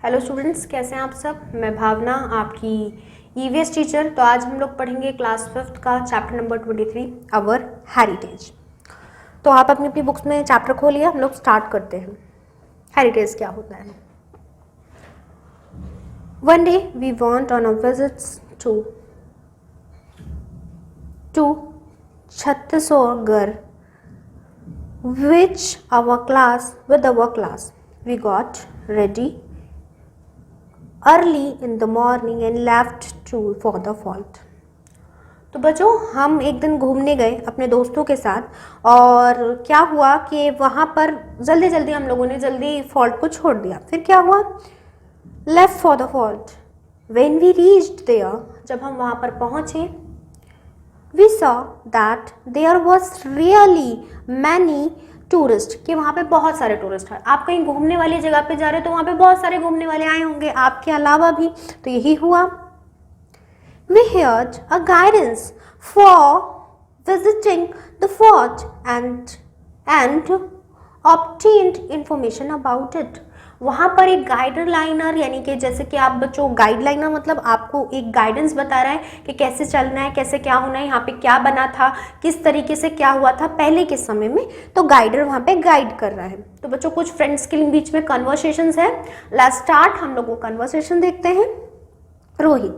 Hello students, कैसे हैं आप सब। मैं भावना, आपकी ईवीएस टीचर। तो आज हम लोग पढ़ेंगे क्लास 5th का चैप्टर नंबर 23, अवर हेरिटेज। तो आप अपनी अपनी बुक्स में चैप्टर खोलिए, हम लोग स्टार्ट करते हैं। हेरिटेज क्या होता है। One day we went on a visits to Chhattisgarh with our class we got ready early in the morning and left for the fort। तो बच्चों, हम एक दिन घूमने गए अपने दोस्तों के साथ और क्या हुआ कि वहाँ पर जल्दी जल्दी हम लोगों ने जल्दी फॉल्ट को छोड़ दिया। फिर क्या हुआ, left for the fault. When we reached there, जब हम वहाँ पर पहुँचे, we saw that there was really many tourists, कि वहाँ पे बहुत सारे टूरिस्ट हैं। आप कहीं घूमने वाली जगह पे जा रहे हो तो वहाँ पे बहुत सारे घूमने वाले आए होंगे आपके अलावा भी। तो यही हुआ। We hired a guidance for visiting the fort and obtained information about it। वहाँ पर एक गाइडलाइनर, यानी कि जैसे कि आप बच्चों, गाइडलाइनर मतलब आपको एक गाइडेंस बता रहा है कि कैसे चलना है, कैसे क्या होना है, यहाँ पे क्या बना था, किस तरीके से क्या हुआ था पहले के समय में। तो गाइडर वहाँ पे गाइड कर रहा है। तो बच्चों, कुछ फ्रेंड्स के बीच में कन्वर्सेशंस है। लेट्स स्टार्ट, हम लोग वो कन्वर्सेशन देखते हैं। Rohit,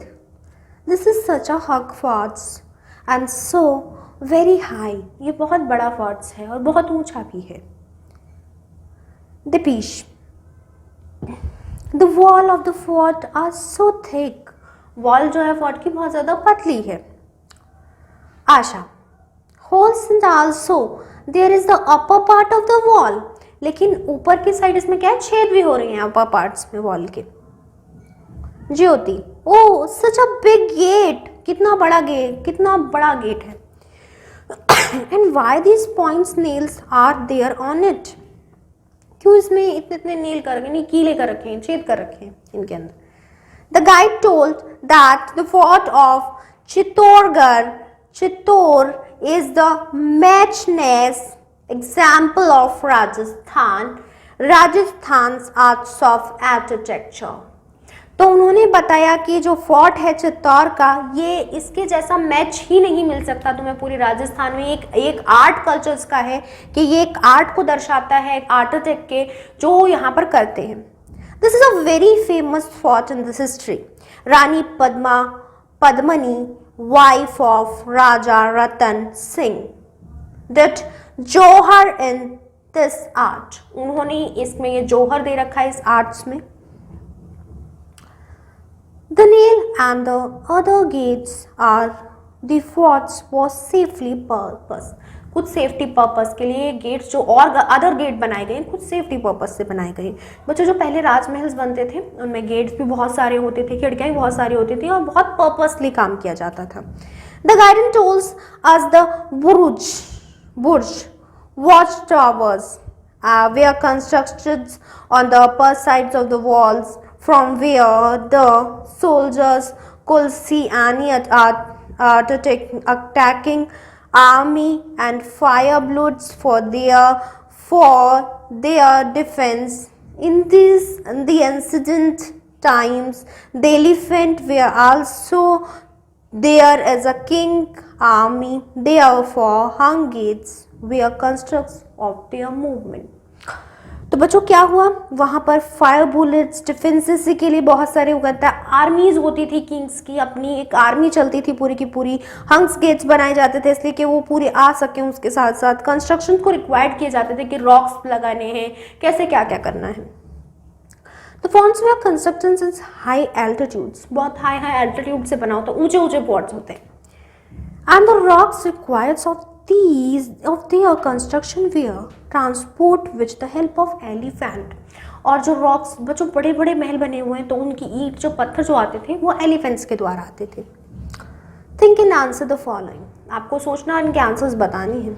this is such a hug forts and so very high. ये बहुत बड़ा फोर्ट्स है और बहुत ऊंचा भी है। Dipesh, The wall of the fort are so thick। Wall जो है फोर्ट की बहुत ज़्यादा पतली है। आशा, holes and also there is the upper part of the wall। लेकिन ऊपर की साइड इसमें क्या है, छेद भी हो रही हैं अपर पार्ट्स में वॉल के। Jyoti, oh such a big gate. कितना बड़ा गेट है। And why these points nails are there on it। क्यों इसमें इतने इतने नील कर रखे, नहीं कीले कर रखे हैं, छेद कर रखे हैं इनके अंदर। The guide told that the fort of Chittor is the matchless example of Rajasthan arts of architecture. तो उन्होंने बताया कि जो फोर्ट है चित्तौड़ का, ये इसके जैसा मैच ही नहीं मिल सकता तुम्हें पूरे राजस्थान में। एक आर्ट कल्चर्स का है कि ये एक आर्ट को दर्शाता है, एक आर्किटेक्ट के जो यहाँ पर करते हैं। This is a very famous fort in this history. Rani Padmini, wife of Raja Ratan Singh, did jauhar in this art. उन्होंने इसमें ये जौहर दे रखा है इस आर्ट्स में। The nail and the other gates are the forts was safely purpose। कुछ सेफ्टी पर्पस के लिए गेट्स जो और अदर गेट बनाए गए, कुछ सेफ्टी पर्पस से बनाए गए। बच्चों, जो पहले राजमहल बनते थे उनमें गेट्स भी बहुत सारे होते थे, खिड़कियाँ भी बहुत सारी होती थी और बहुत पर्पसली काम किया जाता था। The guidance tools as the burj watch towers were constructed on the upper sides of the walls from where the soldiers could see any attacking army and fire bullets for their defense. In the ancient times, the elephant were also there as a king army. Therefore, hung gates were constructs of their movement। तो बच्चों क्या हुआ, वहां पर fire bullets, defences के लिए बहुत सारे उगता है, आर्मीज होती थी किंग्स की, अपनी एक आर्मी चलती थी पूरी की पूरी। हंग्स गेट्स बनाए जाते थे इसलिए कि वो पूरे आ सके। उसके साथ साथ कंस्ट्रक्शन को रिक्वायर्ड किए जाते थे कि रॉक्स लगाने हैं, कैसे क्या क्या करना है। तो फोर्ट्स में कंस्ट्रक्शन इज हाई एल्टीट्यूड्स, बहुत हाई एल्टीट्यूड से बना होता है, ऊंचे ऊंचे फोर्ट्स होते हैं। And the rocks required of their construction were transport with the help of elephant। और जो रॉक्स, बच्चों बड़े बड़े महल बने हुए हैं तो उनकी ईंट, जो पत्थर जो आते थे वो एलिफेंट्स के द्वारा आते थे। Think and answer the following, आपको सोचना, इनके आंसर्स बतानी है।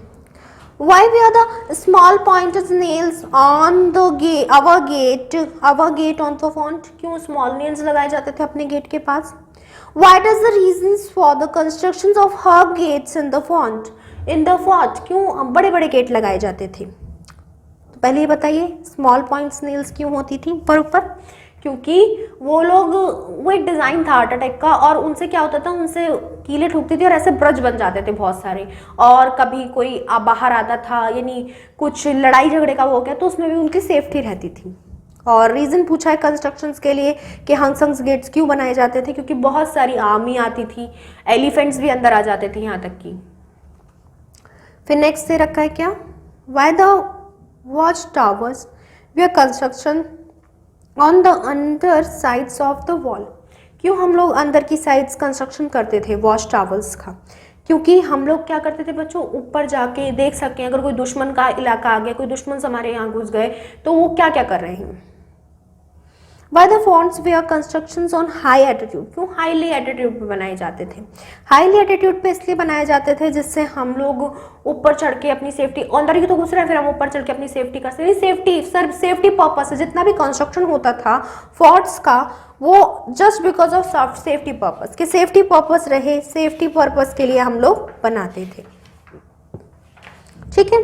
Why were the small pointed nails on the our gate on the font? क्यों small nails लगाए जाते थे अपने गेट के पास? What is the reasons for the constructions of her gates in the font? In the fort क्यों बड़े बड़े gate लगाए जाते थे? तो पहले ये बताइए, स्मॉल पॉइंट्स नेल्स क्यों होती थी ऊपर ऊपर? क्योंकि वो एक डिज़ाइन था आर्ट अटैक का, और उनसे क्या होता था, उनसे कीले ठुकती थी और ऐसे ब्रज बन जाते थे बहुत सारे, और कभी कोई बाहर आता था, यानी कुछ लड़ाई झगड़े का वो हो गया तो उसमें भी उनकी सेफ्टी रहती थी। और रीज़न पूछा है कंस्ट्रक्शंस के लिए कि हंसंग्स गेट्स क्यों बनाए जाते थे, क्योंकि बहुत सारी आर्मी आती थी, एलिफेंट्स भी अंदर आ जाते थे यहाँ तक कि। फिर नेक्स्ट से रखा है क्या, why the watch towers way construction on the अंदर साइड्स ऑफ द वॉल। क्यों हम लोग अंदर की साइड्स कंस्ट्रक्शन करते थे वॉच टावर्स का, क्योंकि हम लोग क्या करते थे बच्चों, ऊपर जाके देख सकें अगर कोई दुश्मन का इलाका आ गया, कोई दुश्मन से हमारे यहाँ घुस गए तो वो क्या क्या कर रहे हैं। Why the forts were constructions on high altitude? क्यों हाईली एल्टीट्यूड पे बनाए जाते थे? हाईली एल्टीट्यूड पे इसलिए बनाए जाते थे जिससे हम लोग ऊपर चढ़ के अपनी सेफ्टी, अंदर ही तो घुस रहे हैं, फिर हम ऊपर चढ़ के अपनी सेफ्टी कर सकते हैं। सेफ्टी सर, सेफ्टी पर्पस से जितना भी कंस्ट्रक्शन होता था फोर्ट्स का, वो just because of safety purpose, कि सेफ्टी पर्पस रहे, सेफ्टी पर्पस के लिए हम लोग बनाते थे। ठीक है।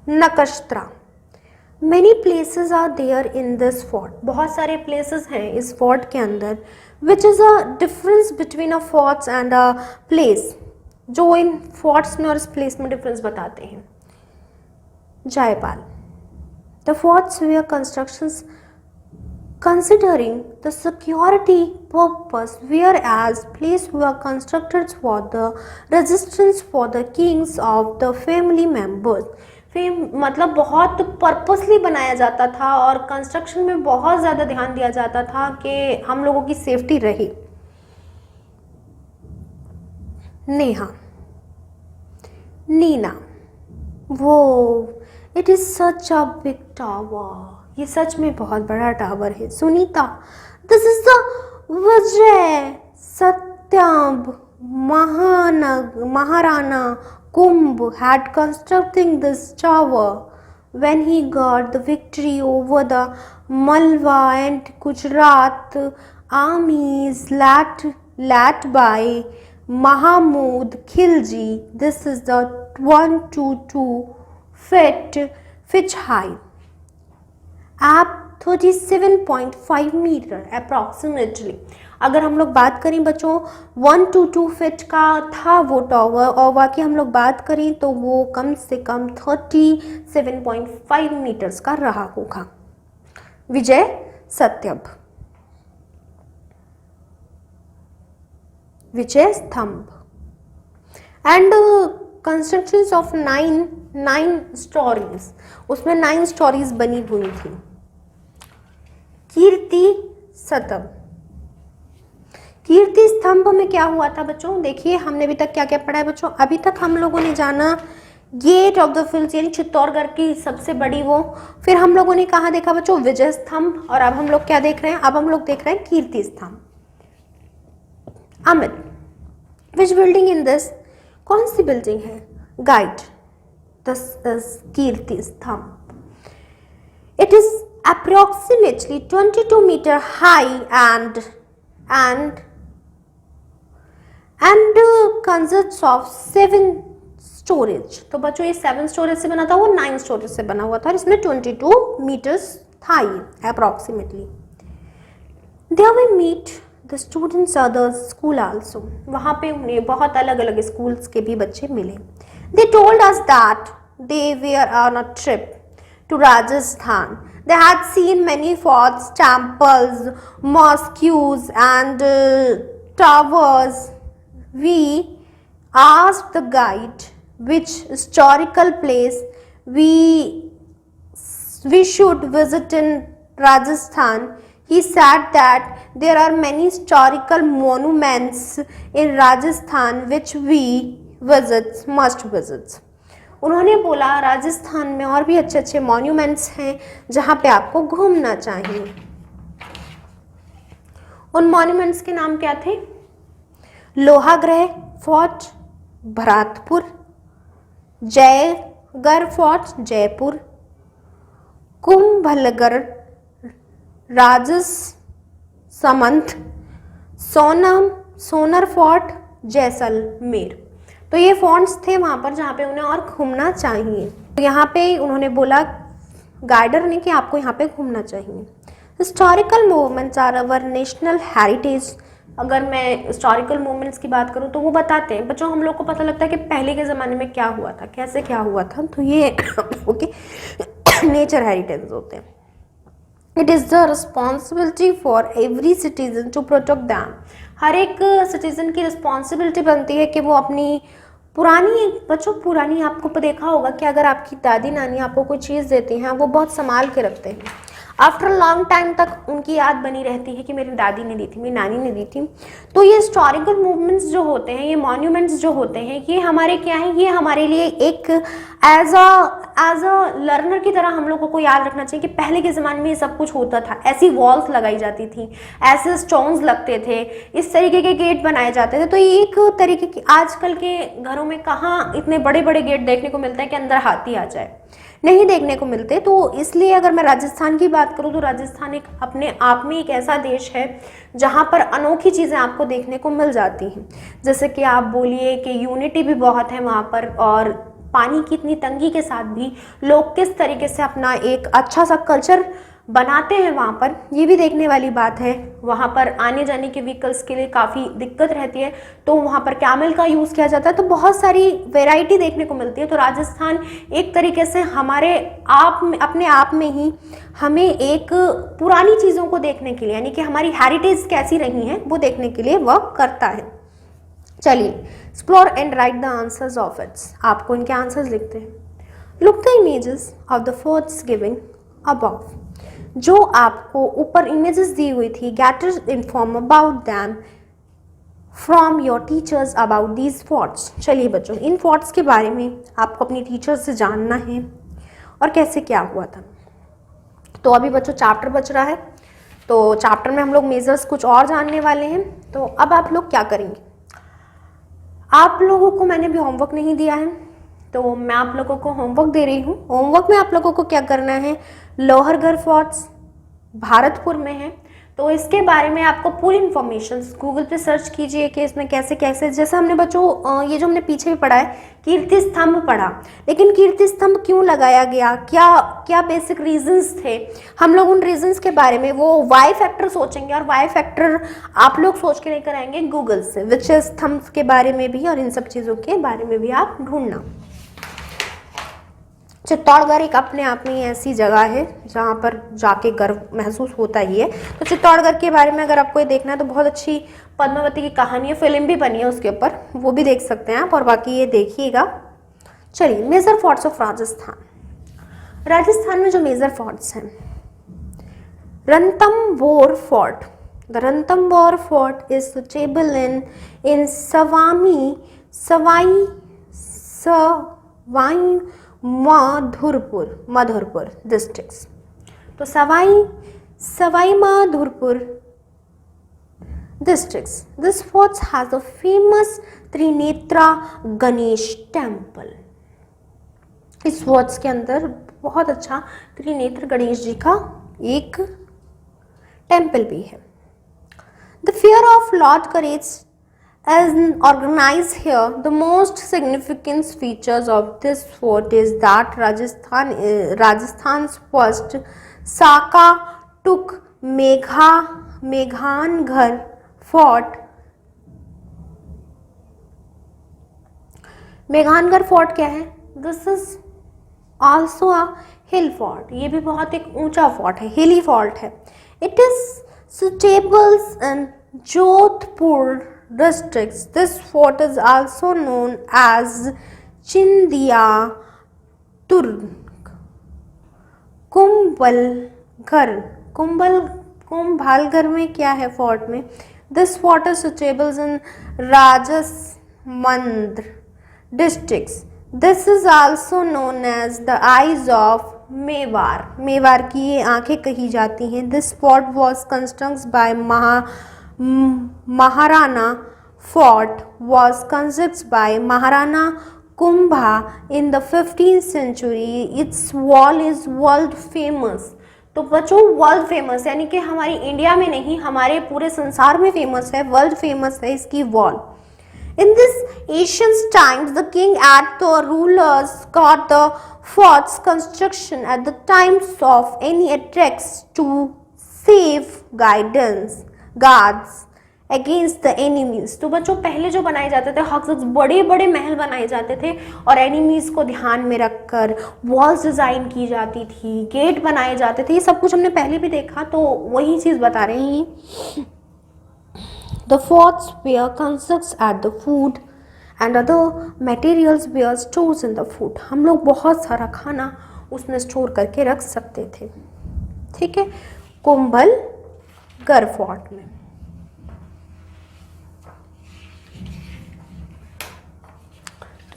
नकशत्रा, Many places are there in this fort. बहुत सारे places हैं इस fort के अंदर, which is a difference between a forts and a place, जो इन forts में और इस place में difference बताते हैं। जायपाल, the forts were constructions considering the security purpose, whereas places were constructed for the resistance for the kings of the family members. फिर मतलब बहुत पर्पसली बनाया जाता था और कंस्ट्रक्शन में बहुत ज़्यादा ध्यान दिया जाता था कि हम लोगों की सेफ्टी रहे। नेहा, नीना, वो it is such a big tower, ये सच में बहुत बड़ा टावर है। Sunita, this is the Vijay Satyam Maharana Kumbh had constructing this tower when he got the victory over the Malwa and Gujarat armies led by Mahmud Khilji. This is the 122 feet high at 37.5 metre approximately। अगर हम लोग बात करें बच्चों 122 feet का था वो tower, और बाकी हम लोग बात करें तो वो कम से कम 37.5 मीटर्स का रहा होगा। विजय सत्यम, विजय स्तंभ, एंड कंस्ट्रक्शंस ऑफ 9 स्टोरीज, उसमें 9 स्टोरीज बनी हुई थी। कीर्ति स्तंभ, कीर्ति स्तंभ में क्या हुआ था बच्चों, देखिए हमने अभी तक क्या क्या पढ़ा है बच्चों। अभी तक हम लोगों ने जाना गेट ऑफ द फिल्स यानी चित्तौड़गढ़ की सबसे बड़ी वो, फिर हम लोगों ने कहा देखा बच्चों विजय स्तंभ, और अब हम लोग क्या देख रहे हैं, अब हम लोग देख रहे हैं कीर्ति स्तंभ। अमित, विच बिल्डिंग इन दिस, कौन सी बिल्डिंग है, गाइड, दिस इज कीर्ति स्तंभ। It is approximately 22 meter high and consists of 7 storage। तो बच्चों ये 7 स्टोरेज से बना था, वो 9 स्टोरेज से बना हुआ था और इसमें 22 meters था approximately। There we meet the students of the school also। वहाँ पे उन्हें बहुत अलग अलग स्कूल्स के भी बच्चे मिले। They told us that they were on a trip to Rajasthan। They had seen many forts, temples, mosques and towers। We asked the guide which historical place we should visit in Rajasthan। He said that there are many historical monuments in Rajasthan which we must visit। उन्होंने बोला राजस्थान में और भी अच्छे अच्छे monuments हैं जहाँ पे आपको घूमना चाहिए। उन मॉन्यूमेंट्स के नाम क्या थे, लोहागढ़ फोर्ट भरतपुर, जयगढ़ फोर्ट जयपुर, कुंभलगढ़ राजसमंद, सोनर फोर्ट जैसलमेर। तो ये फोर्ट्स थे वहाँ पर जहाँ पे उन्हें और घूमना चाहिए। तो यहाँ पे उन्होंने बोला गाइडर नहीं कि आपको यहाँ पे घूमना चाहिए। Historical movements are our national heritage. अगर मैं हिस्टोरिकल मूवमेंट्स की बात करूँ तो वो बताते हैं बच्चों, हम लोग को पता लगता है कि पहले के ज़माने में क्या हुआ था, कैसे क्या हुआ था, तो ये ओके नेचर हेरिटेज होते हैं। It is the responsibility for every citizen to protect them. हर एक सिटीजन की रिस्पॉन्सिबिलिटी बनती है कि वो अपनी पुरानी आपको देखा होगा कि अगर आपकी दादी नानी आपको कोई चीज़ देती हैं वो बहुत संभाल के रखते हैं। आफ्टर लॉन्ग टाइम तक उनकी याद बनी रहती है कि मेरी दादी ने दी थी, मेरी नानी ने दी थी। तो ये हिस्टोरिकल मूवमेंट्स जो होते हैं, ये मॉन्यूमेंट्स जो होते हैं, ये हमारे क्या है, ये हमारे लिए एक एज अ लर्नर की तरह हम लोगों को याद रखना चाहिए कि पहले के ज़माने में ये सब कुछ होता था। ऐसी वॉल्स लगाई जाती थी, ऐसे स्टोन्स लगते थे, इस तरीके के गेट बनाए जाते थे। तो ये एक तरीके की, आजकल के घरों में कहाँ इतने बड़े बड़े गेट देखने को मिलते हैं कि अंदर हाथी आ जाए, नहीं देखने को मिलते। तो इसलिए अगर मैं राजस्थान की बात करूँ तो राजस्थान एक अपने आप में एक ऐसा देश है जहाँ पर अनोखी चीज़ें आपको देखने को मिल जाती हैं। जैसे कि आप बोलिए कि यूनिटी भी बहुत है वहाँ पर, और पानी की इतनी तंगी के साथ भी लोग किस तरीके से अपना एक अच्छा सा कल्चर बनाते हैं वहाँ पर, ये भी देखने वाली बात है। वहाँ पर आने जाने के व्हीकल्स के लिए काफ़ी दिक्कत रहती है, तो वहाँ पर कैमल का यूज़ किया जाता है। तो बहुत सारी वैरायटी देखने को मिलती है। तो राजस्थान एक तरीके से हमारे अपने आप में ही हमें एक पुरानी चीज़ों को देखने के लिए, यानी कि हमारी हेरिटेज कैसी रही हैं वो देखने के लिए वर्क करता है। चलिए, explore and write the answers of its. आपको इनके आंसर्स लिखते हैं। Look the images of the forts giving above. जो आपको ऊपर इमेजेस दी हुई थी, get inform about them from your teachers about these forts. चलिए बच्चों, इन फोर्ट्स के बारे में आपको अपनी टीचर्स से जानना है और कैसे क्या हुआ था। तो अभी बच्चों चैप्टर बच रहा है, तो चैप्टर में हम लोग मेजर्स कुछ और जानने वाले हैं। तो अब आप लोग क्या करेंगे, आप लोगों को मैंने भी होमवर्क नहीं दिया है, तो मैं आप लोगों को होमवर्क दे रही हूँ। होमवर्क में आप लोगों को क्या करना है, लोहरगढ़ फोर्ट्स भारतपुर में है, तो इसके बारे में आपको पूरी इन्फॉर्मेशन गूगल पे सर्च कीजिए कि इसमें कैसे कैसे, जैसे हमने बच्चों ये जो हमने पीछे भी पढ़ा है कीर्ति स्तंभ पढ़ा, लेकिन कीर्ति स्तंभ क्यों लगाया गया, क्या क्या बेसिक रीजंस थे, हम लोग उन रीजंस के बारे में वो वाई फैक्टर सोचेंगे, और वाई फैक्टर आप लोग सोच के लेकर आएंगे गूगल से, विच स्तंभ के बारे में भी और इन सब चीज़ों के बारे में भी आप ढूंढना। चित्तौड़गढ़ एक अपने आप में ऐसी जगह है जहाँ पर जाके गर्व महसूस होता ही है। तो चित्तौड़गढ़ के बारे में अगर आपको ये देखना है तो बहुत अच्छी पद्मावती की कहानी है, फिल्म भी बनी है उसके ऊपर, वो भी देख सकते हैं आप, और बाकी ये देखिएगा। चलिए, major forts of Rajasthan. Rajasthan में जो मेजर फोर्ट्स हैं, Ranthambore fort. The Ranthambore fort is सिचुएबल इन सवाई माधोपुर डिस्ट्रिक्ट्स। तो Sawai Madhopur districts. This fort has a famous Trinetra Ganesh temple. इस फोर्ट्स के अंदर बहुत अच्छा त्रिनेत्र गणेश जी का एक टेम्पल भी है। The fair of Lord Courage is organized here. The most significant features of this fort is that Rajasthan's first Saka took Meghangarh fort. मेघानगढ़ फोर्ट क्या है? This is also a hill fort. ये भी बहुत एक ऊंचा फोर्ट है, hilly fort है। इट इज सुटेबल्स in Jodhpur districts. This fort is also known as Chindiya Turg. Kumbhalgarh में क्या है फोर्ट में? This fort is suitable in Rajasmandh districts. This is also known as the eyes of Mewar. Mewar की ये आंखें कही जाती हैं। This fort was constructed by Maharana fort was constructed by Maharana Kumbha in the 15th century. Its wall is world famous. तो बच्चों world famous यानी कि हमारी इंडिया में नहीं, हमारे पूरे संसार में फेमस है, वर्ल्ड फेमस है इसकी wall. In this ancient times, the king and the rulers got the forts construction at the times of any attacks to save guards against the enemies. तो बच्चों पहले जो बनाए जाते थे हक्स बड़े बड़े महल बनाए जाते थे और एनिमीज को ध्यान में रखकर वॉल्स डिजाइन की जाती थी, गेट बनाए जाते थे, ये सब कुछ हमने पहले भी देखा तो वही चीज बता रहे हैं। The forts were constructs at the food and other materials were stores in the food. हम लोग बहुत सारा खाना उसमें स्टोर करके रख सकते थे, ठीक है, कुंभलगढ़ फोर्ट में।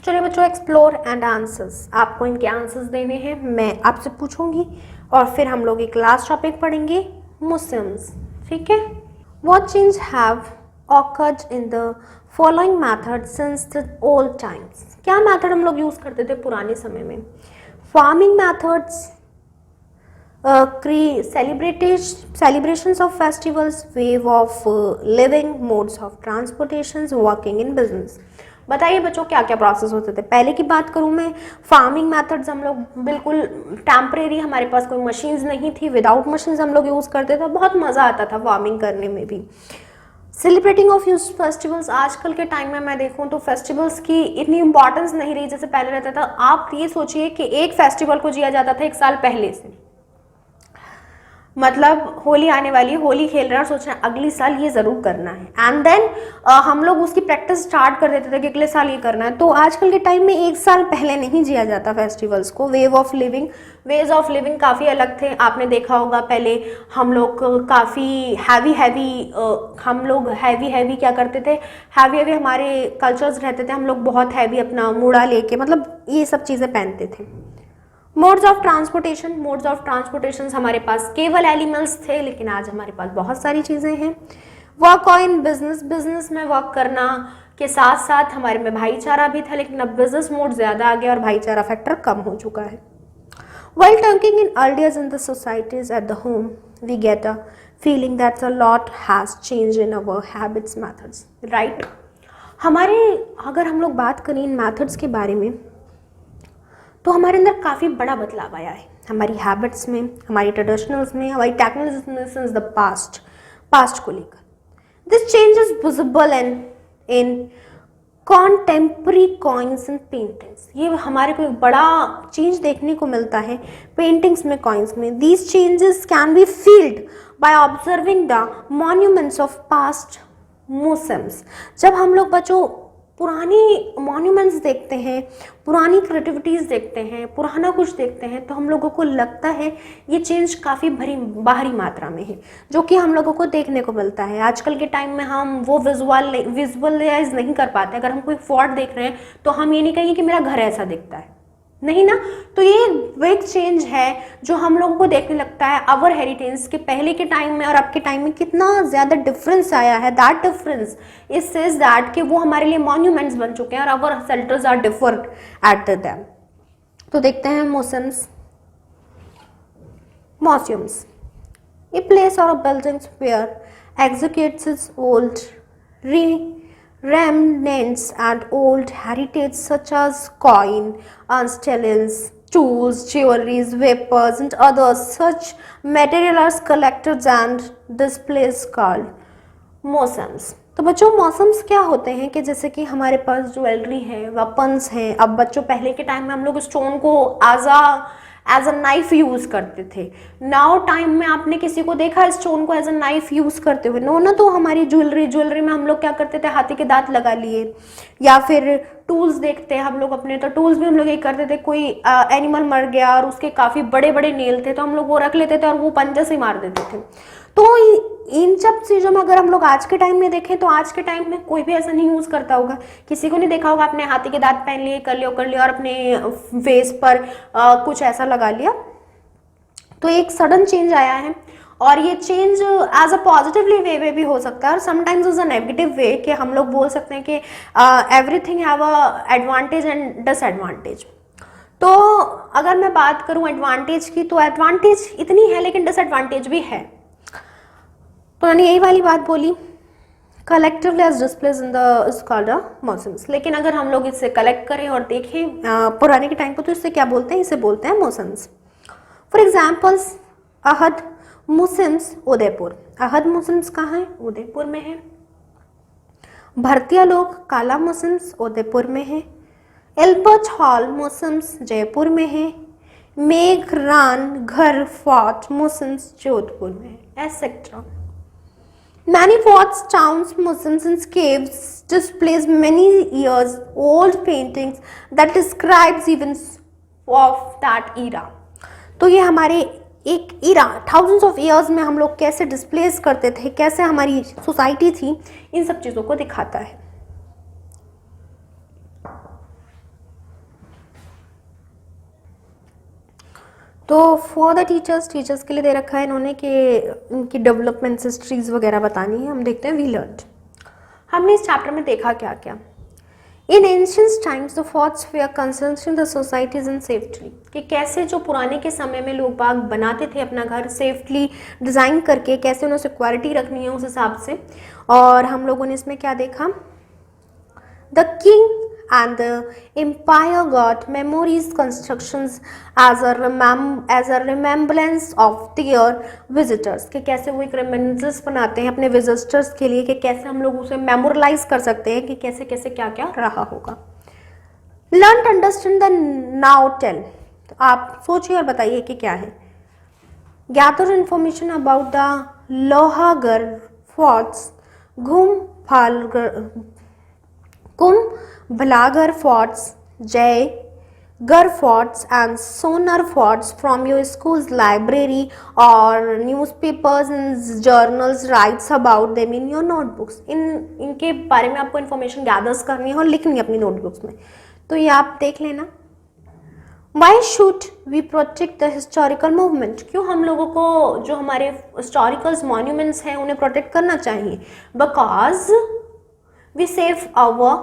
चलिए बच्चों, एक्सप्लोर एंड आंसर्स, आपको इनके आंसर्स देने हैं, मैं आपसे पूछूंगी और फिर हम लोग एक लास्ट टॉपिक पढ़ेंगे, म्यूजियम्स, ठीक है। What change have occurred in the following method since the old times. क्या मेथड हम लोग यूज करते थे पुराने समय में? Farming methods, celebrations of festivals, way of living, modes of transportations, working in business। बताइए बच्चों क्या क्या प्रोसेस होते थे। पहले की बात करूं मैं, फार्मिंग मेथड्स हम लोग बिल्कुल टेम्परेरी, हमारे पास कोई मशीन्स नहीं थी, विदाउट मशीन्स हम लोग यूज़ करते थे, बहुत मज़ा आता था फार्मिंग करने में भी। सेलिब्रेटिंग ऑफ यूज फेस्टिवल्स, आजकल के टाइम में मैं देखूं तो फेस्टिवल्स की इतनी इंपॉर्टेंस नहीं रही जैसे पहले रहता था। आप ये सोचिए कि एक फेस्टिवल को जिया जाता था 1 साल पहले से, मतलब होली आने वाली, होली खेल रहे हैं और सोच रहे हैं अगली साल ये ज़रूर करना है, एंड देन हम लोग उसकी प्रैक्टिस स्टार्ट कर देते थे कि अगले साल ये करना है। तो आजकल के टाइम में 1 साल पहले नहीं जिया जाता फेस्टिवल्स को। वेज ऑफ लिविंग काफ़ी अलग थे, आपने देखा होगा पहले हम लोग काफ़ी हैवी क्या करते थे, हैवी हमारे कल्चर्स रहते थे, हम लोग बहुत हैवी अपना मूड़ा लेके, मतलब ये सब चीज़ें पहनते थे। मोड्स ऑफ ट्रांसपोर्टेशन हमारे पास केवल एनिमल्स थे, लेकिन आज हमारे पास बहुत सारी चीज़ें हैं। वर्क ऑन बिजनेस में वर्क करना के साथ साथ हमारे में भाईचारा भी था, लेकिन अब बिजनेस मोड ज़्यादा आ गया और भाईचारा फैक्टर कम हो चुका है। While talking in elders in the societies at the home, we get a feeling that a lot has changed in our habits, methods, right? हमारे अगर हम लोग बात करें इन मेथड्स के बारे में तो हमारे अंदर काफ़ी बड़ा बदलाव आया है, हमारी हैबिट्स में, हमारी ट्रेडिशनल्स में, हमारी टेक्नोलॉजी सिंस द पास्ट को लेकर। This change is visible in contemporary coins and paintings. ये हमारे को एक बड़ा चेंज देखने को मिलता है पेंटिंग्स में, कॉइन्स में। These changes can be field by observing the monuments of past museums. जब हम लोग बच्चों पुरानी मॉन्यूमेंट्स देखते हैं, पुरानी क्रिएटिविटीज़ देखते हैं, पुराना कुछ देखते हैं, तो हम लोगों को लगता है ये चेंज काफ़ी बाहरी मात्रा में है, जो कि हम लोगों को देखने को मिलता है। आजकल के टाइम में हम वो विजुअलाइज नहीं कर पाते। अगर हम कोई फोर्ट देख रहे हैं तो हम ये नहीं कहेंगे कि मेरा घर ऐसा दिखता है, नहीं ना। तो ये बिग चेंज है जो हम लोगों को देखने लगता है अवर हेरिटेज के पहले के टाइम में और अब के टाइम में कितना ज़्यादा डिफरेंस आया है। That difference is says that कि वो हमारे लिए मॉन्यूमेंट्स बन चुके हैं और our shelters are differ at them. तो देखते हैं म्यूजियम्स, ए प्लेस और buildings where executes its old remnants and old heritage such as coin, stallions, tools, jewelries, vapors and others. Such material are collected and displays called museums. तो बच्चों मौसम्स क्या होते हैं कि जैसे कि हमारे पास ज्वेलरी है, वेपन्स हैं। अब बच्चों पहले के टाइम में हम लोग स्टोन को एज अ नाइफ यूज करते थे। नाउ टाइम में आपने किसी को देखा स्टोन को एज अ नाइफ यूज करते हुए? नो ना। तो हमारी ज्वेलरी में हम लोग क्या करते थे, हाथी के दांत लगा लिए, या फिर टूल्स देखते हैं हम लोग अपने, तो टूल्स भी हम लोग ये करते थे, कोई एनिमल मर गया और उसके काफी बड़े बड़े नेल थे तो हम लोग वो रख लेते थे और वो पंजे से मार देते थे। तो इन सब चीज़ों में अगर हम लोग आज के टाइम में देखें तो आज के टाइम में कोई भी ऐसा नहीं यूज़ करता होगा। किसी को नहीं देखा होगा अपने हाथी के दांत पहन लिए, कर लिया और अपने फेस पर कुछ ऐसा लगा लिया। तो एक सडन चेंज आया है और ये चेंज एज अ पॉजिटिवली वे भी हो सकता है और sometimes is a negative way, कि हम लोग बोल सकते हैं कि everything have a advantage and disadvantage. तो अगर मैं बात करूं एडवांटेज की, तो एडवांटेज इतनी है लेकिन डिसएडवांटेज भी है। तो मैंने यही वाली बात बोली collectively as displays in the is called a motions. लेकिन अगर हम लोग इसे कलेक्ट करें और देखें पुराने के टाइम को, तो इसे क्या बोलते हैं? इसे बोलते हैं मोशंस। फॉर एग्जाम्पल्स, अहद मुसिम्स उदयपुर। अहद मुसिम्स कहाँ है? उदयपुर में है। भरतिया लोग काला मुसिम्स उदयपुर में है। एल्बर्ट हॉल मुसिम्स जयपुर में है। मेघरान घर फोर्ट मुसिम्स जोधपुर में है, etcetera. Many forts, towns, museums and caves displays many years old paintings that describes events of that era. तो ये हमारे एक इरा, थाउजेंड्स ऑफ ईयर्स में हम लोग कैसे डिस्प्लेस करते थे, कैसे हमारी सोसाइटी थी, इन सब चीज़ों को दिखाता है। तो फॉर द टीचर्स के लिए दे रखा है इन्होंने कि इनकी डेवलपमेंट हिस्ट्रीज वगैरह बतानी है। हम देखते हैं वी लर्न्ड। हमने इस चैप्टर में देखा क्या क्या। In ancient times the forts were concern the societies in safety, कि कैसे जो पुराने के समय में लोग बाग बनाते थे अपना घर सेफ्टली डिज़ाइन करके, कैसे उन्हें सिक्योरिटी रखनी है उस हिसाब से। और हम लोगों ने इसमें क्या देखा? The king and the empire got memories constructions as a remembrance of their visitors, कि कैसे वो एक remembrance बनाते हैं अपने visitors के लिए, कि कैसे हम लोग उसे memorialize कर सकते हैं कि कैसे कैसे क्या क्या रहा होगा। learn to understand the now tell, तो आप सोचिए और बताइए कि क्या है। gather information about the Lohagarh forts, कुंभलागढ़ forts, Jaigarh forts and Sonar forts from your school's library or newspapers and journals writes about them in your notebooks। इनके बारे में आपको इन्फॉर्मेशन गैदर्स करनी है और लिखनी है अपनी नोटबुक्स में। तो ये आप देख लेना। Why should we protect the historical movement? क्यों हम लोगों को जो हमारे historical monuments हैं उन्हें प्रोटेक्ट करना चाहिए? Because we save our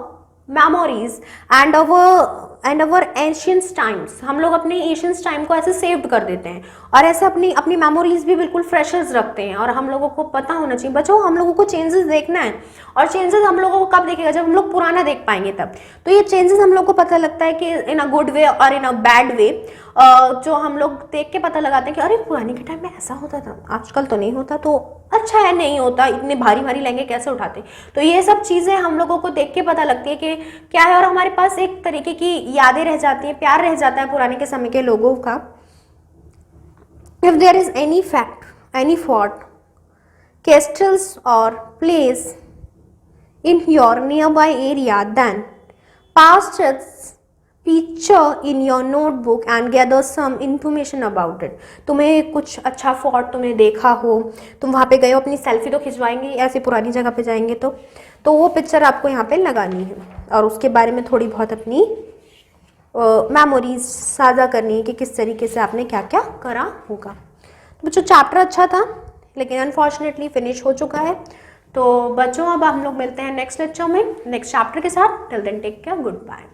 memories and our ancient times। हम लोग अपने एशियंट टाइम को ऐसे सेव कर देते हैं और ऐसे अपनी मेमोरीज भी बिल्कुल फ्रेशर्स रखते हैं। और हम लोगों को पता होना चाहिए बच्चों, हम लोगों को चेंजेस देखना है। और चेंजेस हम लोगों को कब देखेगा? जब हम लोग पुराना देख पाएंगे तब। तो ये चेंजेस हम लोग को पता लगता है कि इन अ गुड वे और इन अ बैड वे, जो हम लोग देख के पता लगाते हैं कि अरे पुराने के टाइम में ऐसा होता था, आजकल तो नहीं होता, तो अच्छा है नहीं होता, इतने भारी भारी लहंगे कैसे उठाते। तो ये सब चीज़ें हम लोगों को देख के पता लगती है कि क्या है। और हमारे पास एक तरीके की यादें रह जाती हैं, प्यार रह जाता है पुराने के समय के लोगों का। If there is any fact, any fort, castles or place in your nearby area, then paste its picture in your notebook and gather some information about it। तुम्हें कुछ अच्छा फोर्ट तुमने देखा हो, तुम वहाँ पे गए हो, अपनी सेल्फी तो खिंचवाएंगे ऐसी पुरानी जगह पे जाएंगे तो वो पिक्चर आपको यहाँ पे लगानी है और उसके बारे में थोड़ी बहुत अपनी मेमोरीज साझा करनी है कि किस तरीके से आपने क्या क्या करा होगा। तो बच्चों चैप्टर अच्छा था लेकिन अनफॉर्चुनेटली फिनिश हो चुका है। तो बच्चों अब हम लोग मिलते हैं नेक्स्ट लेक्चर में नेक्स्ट चैप्टर के साथ। Till then take care, good bye.